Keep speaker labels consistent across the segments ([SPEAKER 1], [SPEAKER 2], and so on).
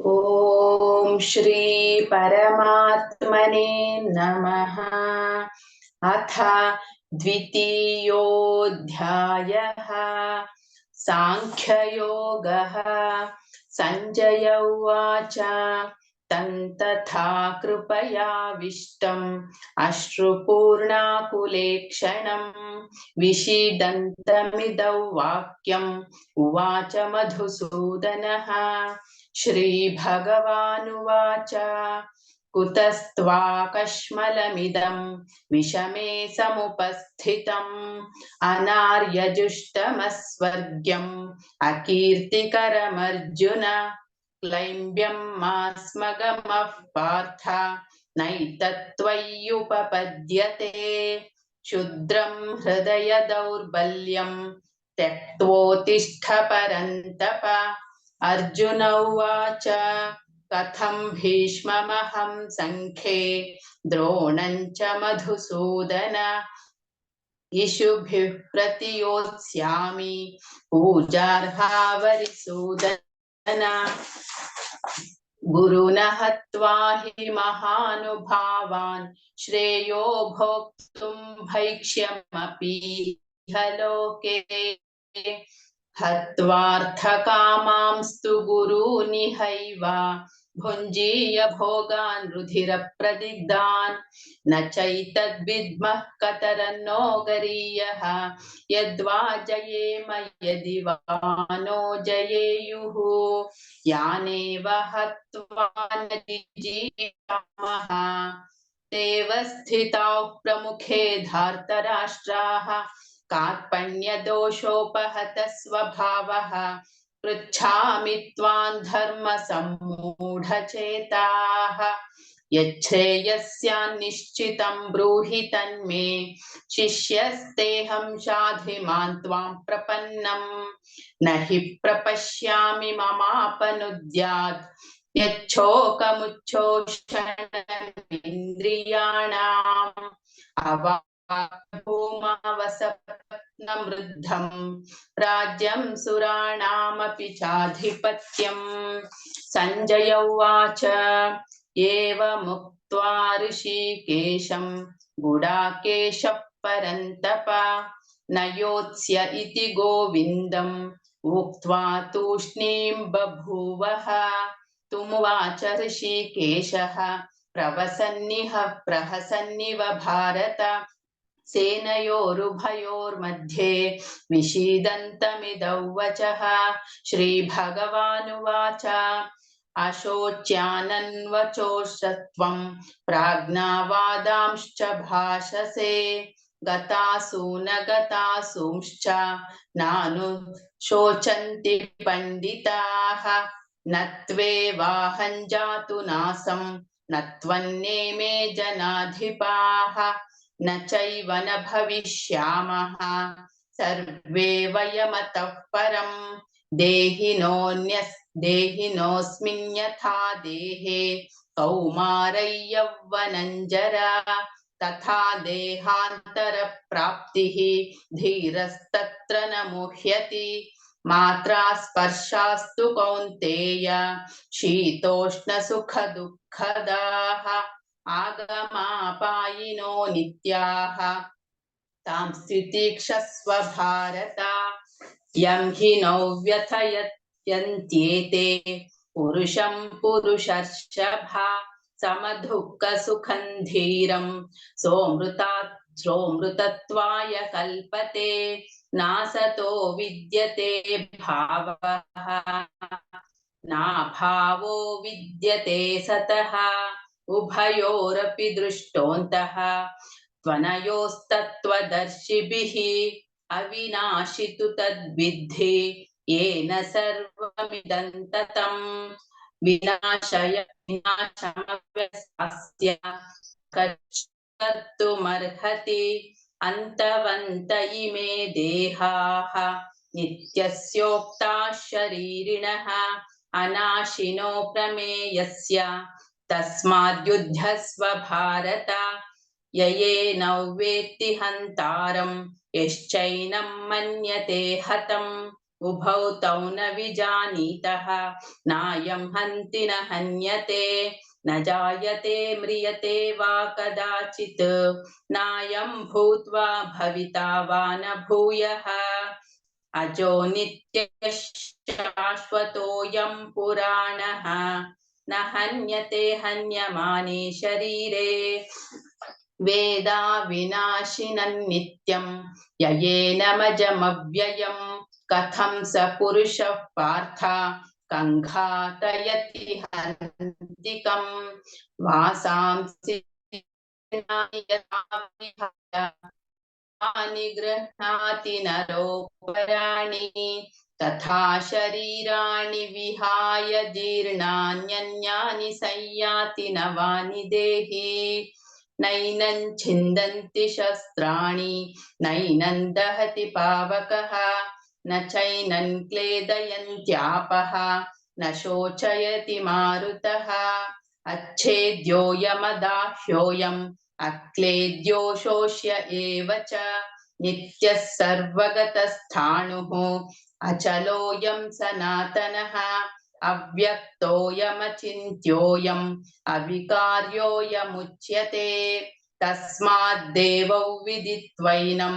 [SPEAKER 1] ओम श्री परमात्मने नमः। अथ द्वितीयोऽध्यायः सांख्ययोगः। संजय उवाच तं तथा कृपयाविष्टम् अश्रुपूर्णाकुलेक्षणम् विषीदन्तमिदौ वाक्यम् उवाच मधुसूदनः। श्रीभगवानुवाच कुतस्त्वाकश्मलमिदं विषमे समुपस्थितम् अनार्यजुष्टमस्वर्ग्यम् अकीर्तिकरमर्जुन। क्लैब्यं मास्मगमः पार्थ नैतत्त्वय्युपपद्यते। क्षुद्रं हृदय दौर्बल्यं त्यक्त्वोत्तिष्ठ परन्तप। अर्जुन उवाच कथं भीष्ममहं सङ्ख्ये द्रोणं च मधुसूदन। इषुभिः प्रतियोत्स्यामि पूजार्हा वरिसूदन। गुरुन् हत्वा हि महानुभावान् श्रेयो भोक्तुं भैक्ष्यमपि इह लोके। हत्वार्थकामांस्तु गुरूनिहैव भुञ्जीय भोगान् रुधिरप्रदिग्धान् न चैतद्विद्मः कतरन्नो गरीयः यद्वा जयेम यदि वा नो जयेयुः। यानेव हत्वा न जिजीवामः तेव स्थिताः प्रमुखे धार्तराष्ट्राः। कार्पण्यदोषोपहत स्वभावः पृच्छामि त्वां धर्मसम्मूढचेताः। यच्छ्रेयस्यान्निश्चितं ब्रूहि तन्मे शिष्यस्तेऽहं शाधिमान् त्वां प्रपन्नम्। न हि प्रपश्यामि ममापनुद्यात् यच्छोकमुच्छोषणमिन्द्रियाणाम् अवाप्तभूमावसपत्नमृद्धम् राज्यं सुराणामपि चाधिपत्यम्। सञ्जय उवाच एवमुक्त्वा ऋषिकेशं गुडाकेशः परन्तप न योत्स्य इति गोविन्दम् उक्त्वा तूष्णीं बभूवः। तुमुवाच ऋषिकेशः प्रवसन्निह प्रहसन्निव भारत सेनयोरुभयोर्मध्ये विषीदन्तमिदौ वचः। श्रीभगवानुवाच अशोच्यानन्वचोषत्वं प्राज्ञावादांश्च भाषसे गतासु न गतासूंश्च नानुशोचन्ति पण्डिताः। न त्वेवाहं जातु नासं न त्वन्नेमे जनाधिपाः न चैव न भविष्यामः सर्वे वयमतः परम्। देहिनोऽस्मिन् यथा देहे कौमारै यौवनं जरा तथा देहान्तरप्राप्तिः धीरस्तत्र न मुह्यति। मात्रा स्पर्शास्तु कौन्तेय शीतोष्णसुखदुःखदाः आगमापायिनो नित्याः तां स्थितिक्षस्व भारत। यं हि नो व्यथयत्यन्त्येते पुरुषं पुरुषर्षभ समदुःखसुखं धीरं सोऽमृतत्वाय कल्पते। नासतो विद्यते भावः नाभावो विद्यते सतः उभयोरपि दृष्टोऽन्तः त्वनयोस्तत्त्वदर्शिभिः अविनाशि तु तद्विद्धि येन सर्वमिदं ततं। विनाशमव्यस्यास्य कर्तुमर्हति अन्तवन्त इमे देहाः नित्यस्योक्ताः शरीरिणः अनाशिनो प्रमेयस्य तस्माद्युध्यस्व भारत। ययेनं वेत्ति हन्तारं यश्चैनं मन्यते हतम् उभौ तौ न विजानीतः नायं हन्ति न हन्यते न जायते म्रियते वा कदाचित् नायं भूत्वा भविता वा न भूयः अजो नित्यः शाश्वतोऽयं पुराणः न हन्यते हन्यमाने शरीरे वेदा विनाशिनं ययेनमजमव्ययम् कथं स पुरुषः पार्थ कङ्घातयति हन्तिकम् वासांसि यथा निगृह्णाति नरोपराणि तथा शरीराणि विहाय जीर्णान्यन्यानि संयाति नवानि देहि नैनं छिन्दन्ति शस्त्राणि नैनं दहति पावकः न चैनं क्लेदयन्त्यापः न शोचयति मारुतः अच्छेद्योऽयमदाह्योऽयम् अक्लेद्यो शोष्य एव च नित्यः सर्वगतस्थाणुः अचलोऽयं सनातनः अव्यक्तोऽयमचिन्त्योऽयम् अविकार्योऽयमुच्यते तस्माद्देवौ विदित्वैनं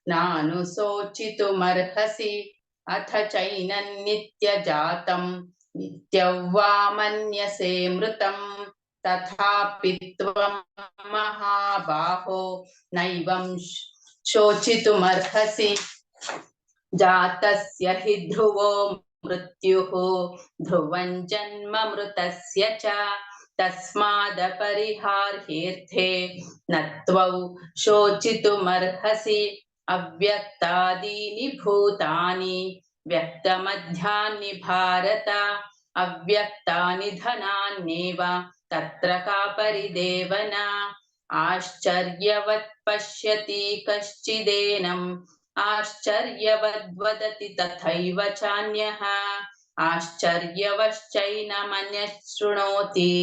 [SPEAKER 1] नानुशोचितुमर्हसि अथ चैनं नित्यजातं नित्यं वा मन्यसे मृतम् तथापि त्वं महाबाहो नैवं शोचितुमर्हसि जातस्य हि ध्रुवो मृत्युः ध्रुवं जन्म मृतस्य च तस्मादपरिहार्येऽर्थे न त्वं शोचितुमर्हसि अव्यक्तादीनि भूतानि व्यक्तमध्यानि भारत अव्यक्तानि धनान्येव तत्र का परिदेवना आश्चर्यवत् पश्यति कश्चिदेनम् आश्चर्यवद्वदति तथैव चान्यः आश्चर्यवश्चैनमन्यः शृणोति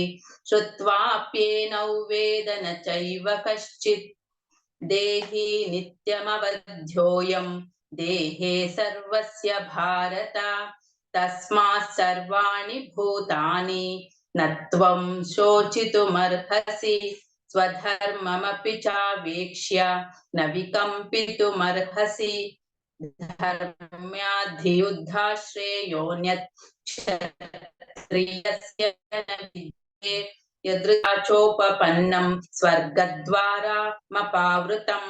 [SPEAKER 1] श्रुत्वाप्येनौ वेद न चैव कश्चित् देहि नित्यमवध्योऽयं देहे सर्वस्य भारत तस्मात् सर्वाणि भूतानि न त्वं शोचितुमर्हसि स्वधर्ममपि चावेक्ष्य न विकम्पितुमर्हसि धर्म्याधियुद्धाश्रेयोऽन्यत् क्षत्रियस्य न विद्यते यदृचाचोपपन्नं स्वर्गद्वारामपावृतं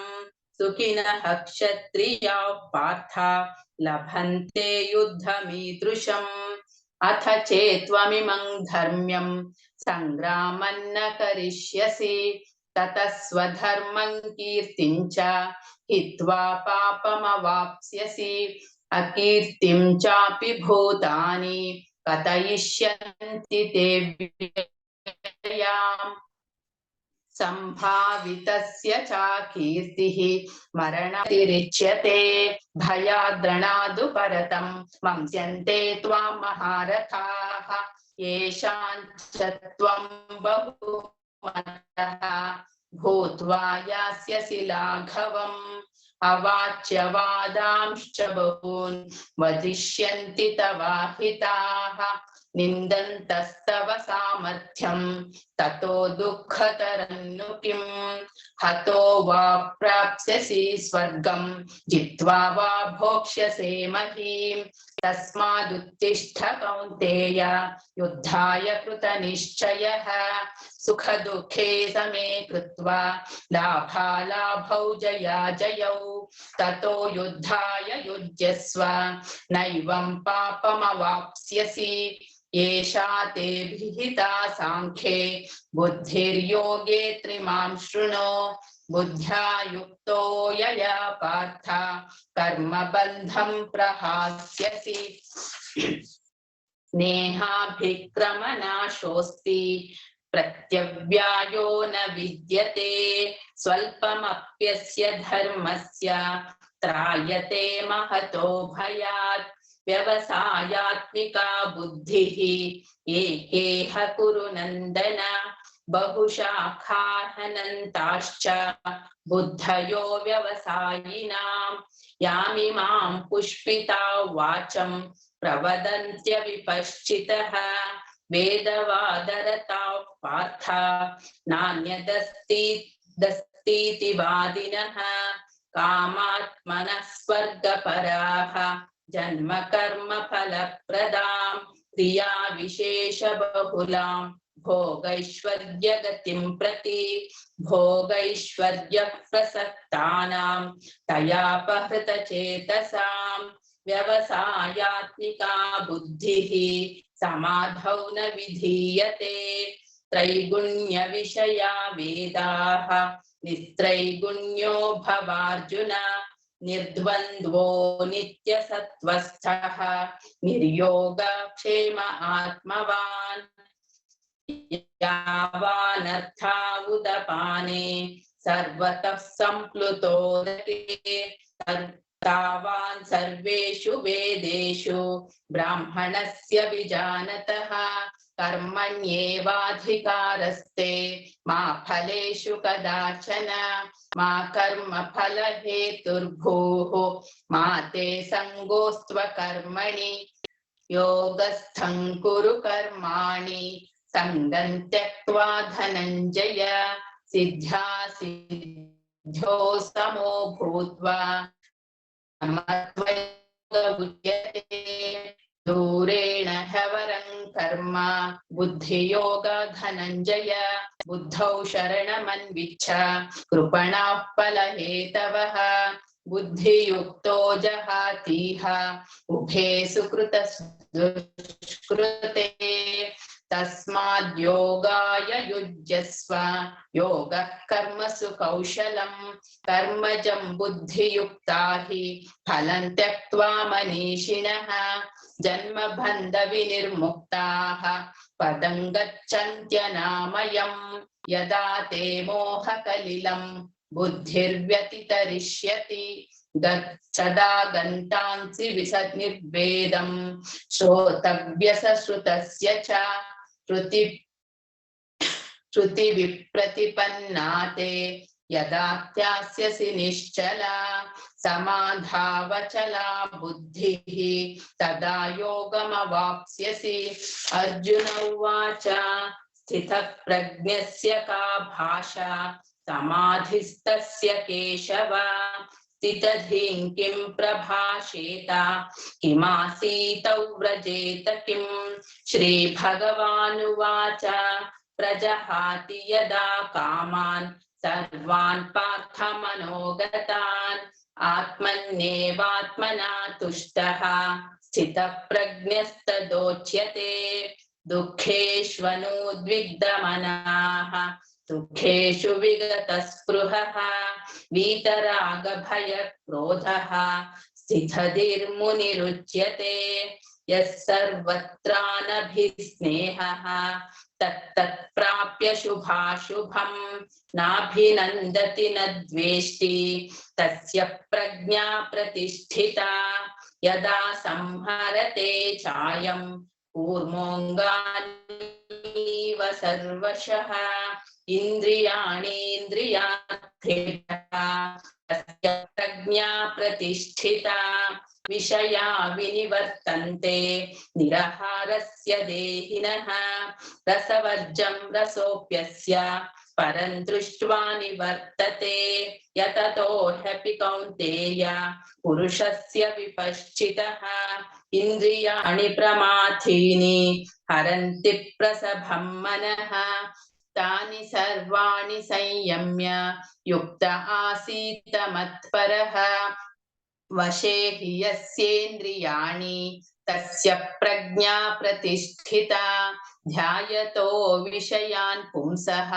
[SPEAKER 1] सुखिनः क्षत्रियाः पार्थ लभन्ते युद्धमीदृशम् अथ चेत्त्वमिमं धर्म्यं संग्रामं न करिष्यसि ततः स्वधर्मं कीर्तिं च हित्वा पापमवाप्स्यसि अकीर्तिं चापि भूतानि कथयिष्यन्ति ते व्ययाम् सम्भावितस्य च कीर्तिः मरणतिरिच्यते भयाद्रणादु परतं मंस्यन्ते त्वां महारथाः येषां च त्वं बहुमतः भूत्वा यास्यसि लाघवम् अवाच्यवादांश्च बहून् वदिष्यन्ति तवाहिताः निन्दन्तस्तव सामर्थ्यं ततो दुःखतरन्नु किम् हतो वा प्राप्स्यसि स्वर्गं जित्वा वा भोक्ष्यसे महीम् तस्मादुत्तिष्ठ कौन्तेय युद्धाय कृतनिश्चयः सुखदुःखे समे कृत्वा लाभालाभौ जयाजयौ ततो युद्धाय युज्यस्व नैवं पापमवाप्स्यसि एषा ते विहिता सांख्ये बुद्धिर्योगे त्रिमां शृणु बुद्ध्या युक्तो यया पार्थ कर्मबन्धं प्रहास्यसि नेहाभिक्रमनाशोऽस्ति प्रत्यव्यायो न विद्यते स्वल्पमप्यस्य धर्मस्य त्रायते महतो भयात् व्यवसायात्मिका बुद्धिः एकेह कुरु नन्दन बहुशाखाहनन्ताश्च बुद्धयो व्यवसायिनां यामिमां पुष्पिता वाचं प्रवदन्त्यविपश्चितः वेदवादरताः पार्थ नान्यदस्तीति वादिनः कामात्मनः स्वर्गपराः जन्म कर्म फलप्रदां क्रिया विशेष बहुलां भोगैश्वर्यगतिं प्रति भोगैश्वर्य प्रसक्तानां तयापहृतचेतसां व्यवसायात्मिका बुद्धिः समाधौ न विधीयते त्रैगुण्य विषया वेदाः निस्त्रैगुण्यो भवार्जुन निर्द्वन्द्वो नित्यसत्त्वस्थः निर्योगक्षेम आत्मवान् यावानर्था उदपाने सर्वतः सम्प्लुतोदके तावान् सर्वेषु वेदेषु ब्राह्मणस्य विजानतः कर्मण्येवाधिकारस्ते मा फलेषु कदाचन मा कर्मफलहेतुर्भूः मा ते सङ्गोऽस्त्वकर्मणि योगस्थं कुरु कर्माणि संगं त्यक्त्वा धनञ्जय सिद्ध्या सिद्ध्यो समो भूत्वा उच्यते दूरेण ह्यवरं कर्म बुद्धियोग धनञ्जय बुद्धौ शरणमन्विच्छ कृपणाः फलहेतवः बुद्धियुक्तो जहातीह उभे सुकृतदुष्कृते तस्माद् योगाय युज्यस्व योगः कर्मसु कौशलम् कर्मजं बुद्धियुक्ता हि फलं त्यक्त्वा मनीषिणः जन्मबन्धविनिर्मुक्ताः पदं गच्छन्त्यनामयम् यदा ते मोहकलिलं बुद्धिर्व्यतितरिष्यति गच्छदा गन्तांसि विसनिर्वेदं श्रोतव्यसश्रुतस्य च श्रुतिविप्रतिपन्ना ते यदा त्यास्यसि निश्चला समाधावचला बुद्धिः तदा योगमवाप्स्यसि अर्जुन उवाच स्थितप्रज्ञस्य का भाषा समाधिस्तस्य केशव स्थितधिं किं प्रभाषेत किमासीतौ व्रजेत किं श्रीभगवानुवाच प्रजहाति यदा कामान् सर्वान् पार्थमनोगतान् आत्मन्येवात्मना तुष्टः स्थितप्रज्ञस्तदोच्यते दुःखेष्वनुद्विग्नमनाः सुखेषु विगतस्पृहः वीतरागभयक्रोधः स्थितधीर्मुनिरुच्यते यः सर्वत्रानभिस्नेहः तत्तत्प्राप्य शुभाशुभं नाभिनन्दति न द्वेष्टि तस्य प्रज्ञा प्रतिष्ठिता यदा संहरते चायं कूर्मोऽङ्गानीव सर्वशः इन्द्रियाणीन्द्रियार्थेभ्यः तस्य प्रज्ञा प्रतिष्ठिता विषया विनिवर्तन्ते निराहारस्य देहिनः रसवर्जं रसोऽप्यस्य परं दृष्ट्वा निवर्तते यततो ह्यपि कौन्तेय पुरुषस्य विपश्चितः इन्द्रियाणि प्रमाथीनि हरन्ति प्रसभं मनः तानि सर्वाणि संयम्य युक्त आसीत मत्परः वशे हि यस्येन्द्रियाणि तस्य प्रज्ञा प्रतिष्ठिता ध्यायतो विषयान् पुंसः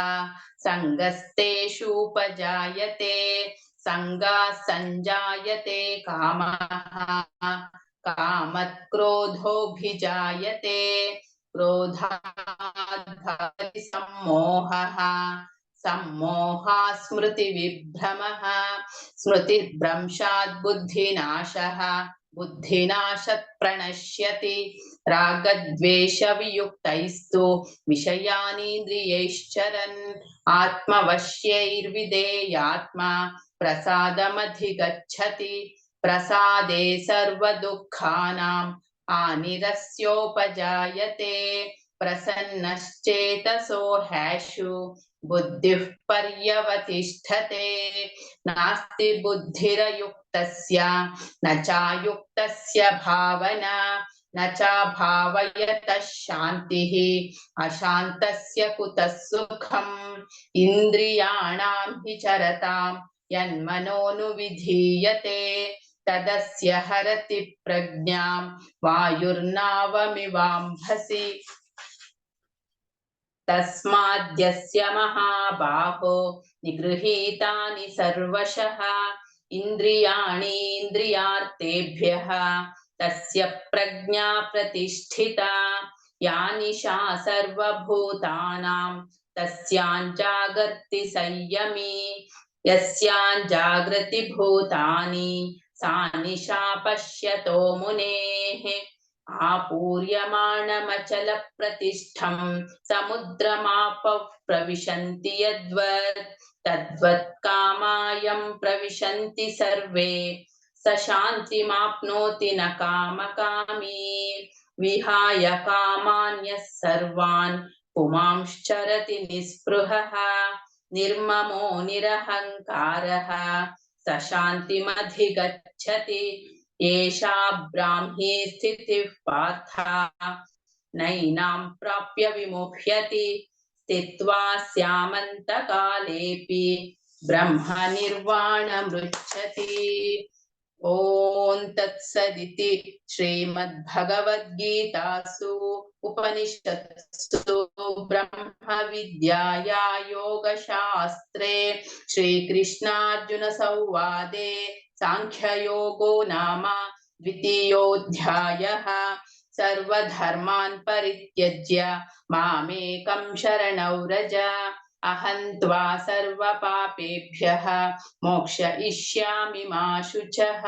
[SPEAKER 1] सङ्गस्तेषूपजायते सङ्गाः सञ्जायते कामः कामत् क्रोधोऽभिजायते क्रोधाद् भवति सम्मोहः सम्मोहा स्मृतिविभ्रमः स्मृतिभ्रंशात् बुद्धिनाशः बुद्धिनाशात् प्रणश्यति रागद्वेषवियुक्तैस्तु विषयानीन्द्रियैश्चरन् आत्मवश्यैर्विधेयात्मा प्रसादमधिगच्छति प्रसादे सर्वदुःखानां हानिरस्योपजायते प्रसन्नश्चेतसो ह्यशु बुद्धिः पर्यवतिष्ठते नास्ति बुद्धिरयुक्तस्य न चायुक्तस्य भावना न चाभावयतः शान्तिः अशान्तस्य कुतः सुखम् इन्द्रियाणां हि चरतां यन्मनोनुविधीयते तदस्य हरति प्रज्ञां वायुर्नावमिवाम्भसि तस्माद्यस्य महाबाहो निगृहीतानि सर्वशः इन्द्रियाणीन्द्रियार्थेभ्यः तस्य प्रज्ञा प्रतिष्ठिता या निशा सर्वभूतानां तस्यां जागर्ति संयमी यस्यां जागृति भूतानि सा निशा पश्यतो मुनेः आपूर्यमाणमचलप्रतिष्ठं समुद्रमापः प्रविशन्ति यद्वत् तद्वत् कामायं प्रविशन्ति सर्वे स शान्तिमाप्नोति न कामकामी विहाय कामान्यः सर्वान् पुमांश्चरति निःस्पृहः निर्ममो निरहङ्कारः स शान्तिमधिगच्छति एषा ब्राह्मी स्थितिः पार्थ नैनां प्राप्य विमुह्यति स्थित्वा स्यामन्तकालेऽपि ब्रह्मनिर्वाणमृच्छति। ॐ तत्सदिति श्रीमद्भगवद्गीतासु उपनिषत्सु ब्रह्मविद्याया योगशास्त्रे श्रीकृष्णार्जुनसंवादे सांख्ययोगो नाम द्वितीयोऽध्यायः सर्वधर्मान् परित्यज्य मामेकं शरणं व्रज अहं त्वा सर्वपापेभ्यः मोक्षयिष्यामि मा शुचः।